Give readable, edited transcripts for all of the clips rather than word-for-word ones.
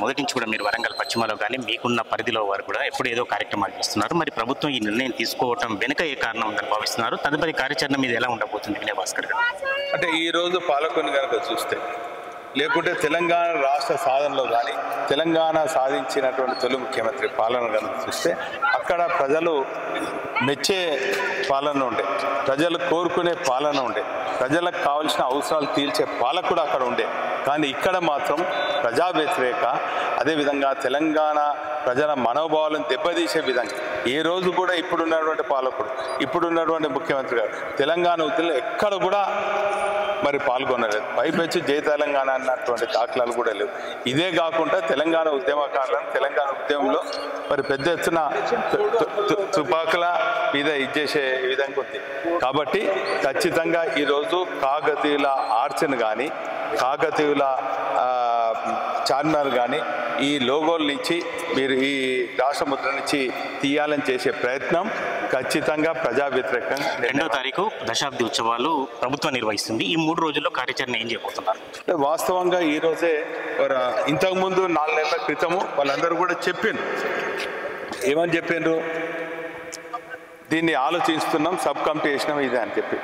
మొదటి నుంచి కూడా మీరు వరంగల్ పశ్చిమలో కానీ మీకున్న పరిధిలో వారు కూడా ఎప్పుడు ఏదో కార్యక్రమాలు చేస్తున్నారు. మరి ప్రభుత్వం ఈ నిర్ణయం తీసుకోవటం వెనుక ఏ కారణం ఉందని భావిస్తున్నారు? తదుపరి కార్యాచరణ మీద ఎలా ఉండబోతుంది వినయ్ భాస్కర్ గారు? అంటే ఈరోజు పాలకుని కనుక చూస్తే, లేకుంటే తెలంగాణ రాష్ట్ర సాధనలో కానీ తెలంగాణ సాధించినటువంటి తొలి ముఖ్యమంత్రి పాలన కనుక చూస్తే, అక్కడ ప్రజలు మెచ్చే పాలన ఉండే, ప్రజలు కోరుకునే పాలన ఉండే, ప్రజలకు కావాల్సిన అవసరాలు తీర్చే పాలకుడు అక్కడ ఉండే. కానీ ఇక్కడ మాత్రం ప్రజా వ్యతిరేక, అదేవిధంగా తెలంగాణ ప్రజల మనోభావాలను దెబ్బతీసే విధంగా ఏ రోజు కూడా ఇప్పుడున్నటువంటి పాలకుడు, ఇప్పుడున్నటువంటి ముఖ్యమంత్రి గారు తెలంగాణ ఉద్యమంలో ఎక్కడ కూడా మరి పాల్గొనలేదు. పైపెచ్చి జై తెలంగాణ అన్నటువంటి దాఖలాలు కూడా లేవు. ఇదే కాకుండా తెలంగాణ ఉద్యమకారులను తెలంగాణ ఉద్యమంలో మరి పెద్ద ఎత్తున తుపాకుల మీద ఇచ్చేసే విధంగా ఉంది. కాబట్టి ఖచ్చితంగా ఈరోజు కాకతీయుల ఆర్చను కానీ కాకతీయుల చార్మినార్ కానీ ఈ లోగోల నుంచి మీరు ఈ రాష్ట్ర ముద్ర నుంచి తీయాలని చేసే ప్రయత్నం ఖచ్చితంగా ప్రజా వ్యతిరేకంగా. 2వ తారీఖు దశాబ్ది ఉత్సవాలు ప్రభుత్వం నిర్వహిస్తుంది. ఈ 3 రోజుల్లో కార్యాచరణ ఏం చేయబోతున్నారు? వాస్తవంగా ఈరోజే ఇంతకుముందు 4 నెలల క్రితము వాళ్ళందరూ కూడా చెప్పిండ్రు. ఏమని చెప్పిండ్రు? దీన్ని ఆలోచిస్తున్నాం, సబ్ కమిటీ వేసినాం ఇదే అని చెప్పి.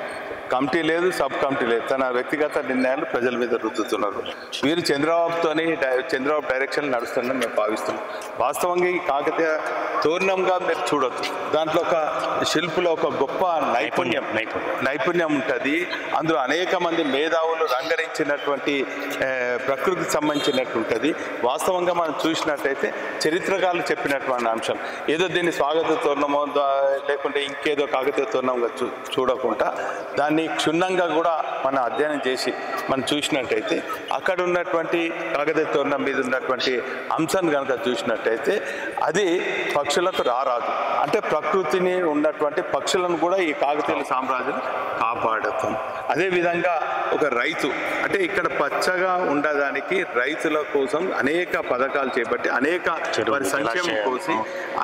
కమిటీ లేదు, సబ్ కమిటీ లేదు, తన వ్యక్తిగత నిర్ణయాలు ప్రజల మీద రుద్దుతున్నారు. మీరు చంద్రబాబు డైరెక్షన్ నడుస్తుందని మేము భావిస్తున్నాం. వాస్తవంగా ఈ కాకతీయ తోరణంగా మీరు చూడొచ్చు. దాంట్లో ఒక శిల్పులో ఒక గొప్ప నైపుణ్యం ఉంటుంది. అందులో అనేక మంది మేధావులు రంగరించినటువంటి ప్రకృతికి సంబంధించినట్టు ఉంటుంది. వాస్తవంగా మనం చూసినట్టయితే చరిత్రకారులు చెప్పినటువంటి అంశం ఏదో దీన్ని స్వాగత తోరణమో లేకుంటే ఇంకేదో కాకతీయ తోరణంగా చూడకుండా దాన్ని క్షుణ్ణంగా కూడా మనం అధ్యయనం చేసి మనం చూసినట్టయితే అక్కడ ఉన్నటువంటి కాకతీయ తోరణం మీద ఉన్నటువంటి అంశాన్ని కనుక చూసినట్టయితే అది పక్షులకు రారాదు. అంటే ప్రకృతిని ఉన్నటువంటి పక్షులను కూడా ఈ కాకతీయుల సామ్రాజ్యం కాపాడుతాం. అదేవిధంగా ఒక రైతు అంటే ఇక్కడ పచ్చగా ఉండడానికి రైతుల కోసం అనేక పథకాలు చేపట్టి అనేక సంక్షేమం కోసి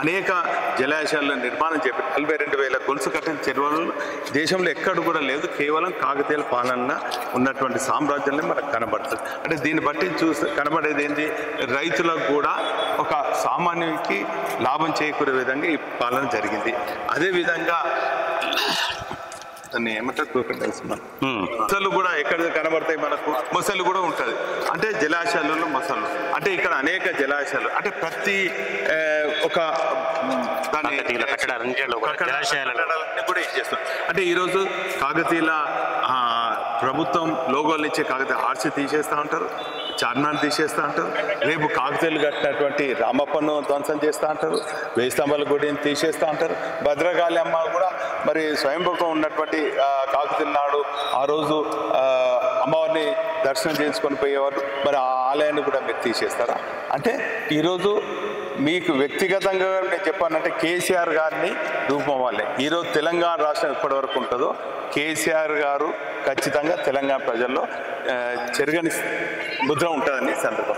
అనేక జలాశయాల నిర్మాణం చేపట్టి 42,000 గొలుసు కట్టిన చెరువులు దేశంలో ఎక్కడ కూడా లేదు. కేవలం కాకతీయుల పాలన ఉన్నటువంటి సామ్రాజ్యాన్ని మనకు కనబడుతుంది. అంటే దీన్ని బట్టి కనబడేది ఏంటి? రైతులకు కూడా ఒక సామాన్యునికి లాభం చేకూరే విధంగా ఈ పాలన జరిగింది. అదేవిధంగా దాన్ని ఏమంటారు, మొసళ్ళు కూడా ఎక్కడ కనబడతాయి మనకు? మొసళ్ళు కూడా ఉంటుంది. అంటే జలాశయాలలో మొసళ్ళు అంటే ఇక్కడ అనేక జలాశయాలు అంటే ప్రతి ఒక కూడా ఇచ్చేస్తాం. అంటే ఈరోజు కాకతీయుల ప్రభుత్వం లోగోల నుంచి కాకతీయ ఆర్చి తీసేస్తూ ఉంటారు, చార్మినార్ తీసేస్తూ ఉంటారు. రేపు కాకతీయులు కట్టినటువంటి రామప్పను ధ్వంసం చేస్తూ ఉంటారు, 1000 స్తంభాల గుడిని తీసేస్తూ ఉంటారు. భద్రకాళి అమ్మ కూడా మరి స్వయంభూకం ఉన్నటువంటి కాకతీయుల నాడు ఆ రోజు అమ్మవారిని దర్శనం చేసుకొని పోయేవారు. మరి ఆ ఆలయాన్ని కూడా మీరు తీసేస్తారా? అంటే ఈరోజు మీకు వ్యక్తిగతంగా నేను చెప్పానంటే కేసీఆర్ గారిని రూపం వాళ్ళే ఈరోజు తెలంగాణ రాష్ట్రం ఎప్పటివరకు ఉంటుందో కేసీఆర్ గారు ఖచ్చితంగా తెలంగాణ ప్రజల్లో చెరగని ముద్ర ఉంటుందని సందర్భం.